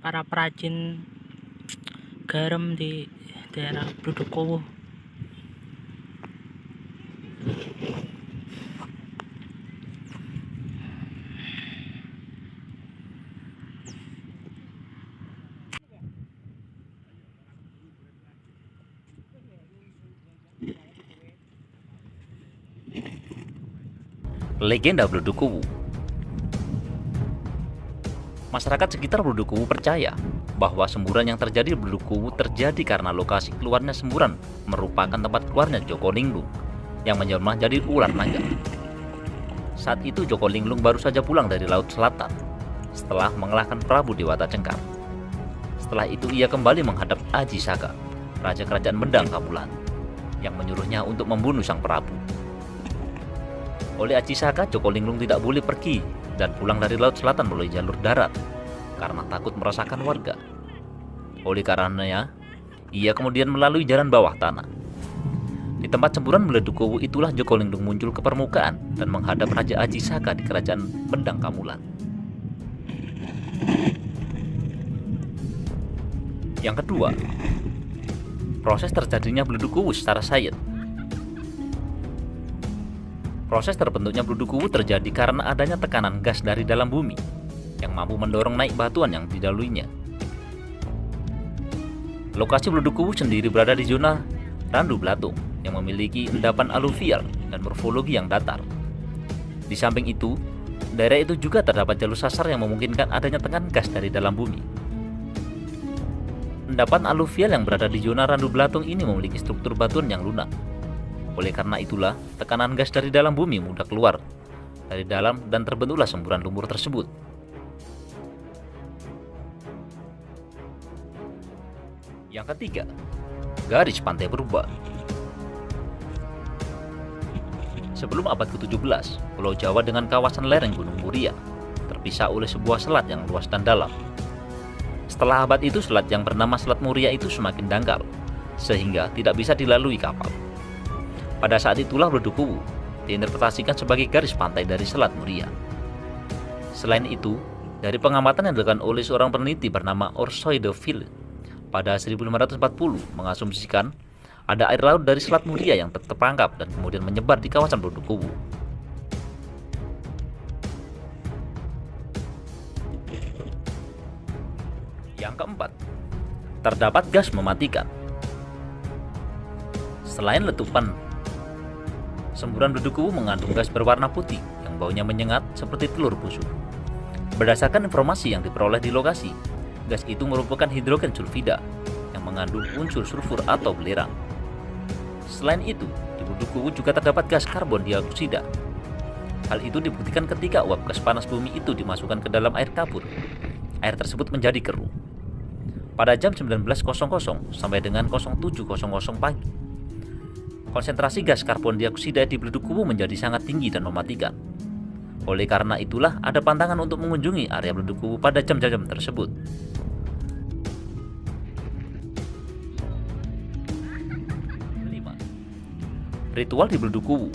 para perajin garam di daerah Bludukowo. Legenda Bludukowo. Masyarakat sekitar Bludukowo percaya bahwa semburan yang terjadi di Bludukowo terjadi karena lokasi keluarnya semburan merupakan tempat keluarnya Joko Linglung yang menjelma jadi ular naga. Saat itu Joko Linglung baru saja pulang dari Laut Selatan setelah mengalahkan Prabu Dewata Cengkar. Setelah itu ia kembali menghadap Aji Saka, Raja Kerajaan Medang Kamulan, yang menyuruhnya untuk membunuh sang Prabu. Oleh Aji Saka, Joko Linglung tidak boleh pergi dan pulang dari Laut Selatan melalui jalur darat karena takut merasakan warga. Oleh karenanya, ia kemudian melalui jalan bawah tanah. Di tempat semburan Bludukowo itulah Joko Linglung muncul ke permukaan dan menghadap Raja Aji Saka di Kerajaan Medang Kamulan. Yang kedua, proses terjadinya Bludukowo secara sains. Proses terbentuknya Bludukowo terjadi karena adanya tekanan gas dari dalam bumi yang mampu mendorong naik batuan yang dilaluinya. Lokasi Bludukowo sendiri berada di zona Randu Blatung yang memiliki endapan aluvial dan morfologi yang datar. Di samping itu, daerah itu juga terdapat jalur sasar yang memungkinkan adanya tekanan gas dari dalam bumi. Endapan aluvial yang berada di zona Randu Blatung ini memiliki struktur batuan yang lunak. Oleh karena itulah, tekanan gas dari dalam bumi mudah keluar dari dalam dan terbentuklah semburan lumpur tersebut. Yang ketiga, garis pantai berubah. Sebelum abad ke-17, Pulau Jawa dengan kawasan lereng Gunung Muria terpisah oleh sebuah selat yang luas dan dalam. Setelah abad itu, selat yang bernama Selat Muria itu semakin dangkal, sehingga tidak bisa dilalui kapal. Pada saat itulah Bludukowo diinterpretasikan sebagai garis pantai dari Selat Muria. Selain itu, dari pengamatan yang dilakukan oleh seorang peneliti bernama Orsoy de Ville pada 1540 mengasumsikan ada air laut dari Selat Muria yang terperangkap dan kemudian menyebar di kawasan Bludukowo. Yang keempat, terdapat gas mematikan. Selain letupan, semburan Bludukowo mengandung gas berwarna putih yang baunya menyengat seperti telur busuk. Berdasarkan informasi yang diperoleh di lokasi, gas itu merupakan hidrogen sulfida yang mengandung unsur sulfur atau belerang. Selain itu, di Bludukowo juga terdapat gas karbon dioksida. Hal itu dibuktikan ketika uap gas panas bumi itu dimasukkan ke dalam air kapur. Air tersebut menjadi keruh. Pada jam 19.00 sampai dengan 07.00 pagi, konsentrasi gas karbon dioksida di Bludukowo menjadi sangat tinggi dan mematikan. Oleh karena itulah ada pantangan untuk mengunjungi area Bludukowo pada jam-jam tersebut. Ritual di Bludukowo.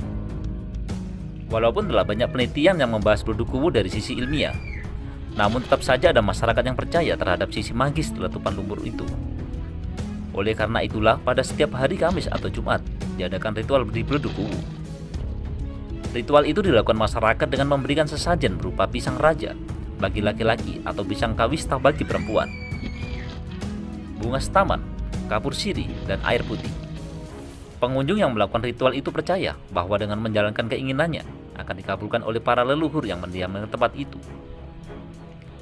Walaupun telah banyak penelitian yang membahas Bludukowo dari sisi ilmiah, namun tetap saja ada masyarakat yang percaya terhadap sisi magis letupan lumpur itu. Oleh karena itulah pada setiap hari Kamis atau Jumat diadakan ritual di Bludukowo. Ritual itu dilakukan masyarakat dengan memberikan sesajen berupa pisang raja bagi laki-laki atau pisang kawista bagi perempuan, bunga setaman, kapur sirih, dan air putih. Pengunjung yang melakukan ritual itu percaya bahwa dengan menjalankan keinginannya akan dikabulkan oleh para leluhur yang mendiam di tempat itu.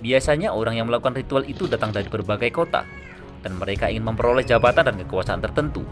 Biasanya orang yang melakukan ritual itu datang dari berbagai kota dan mereka ingin memperoleh jabatan dan kekuasaan tertentu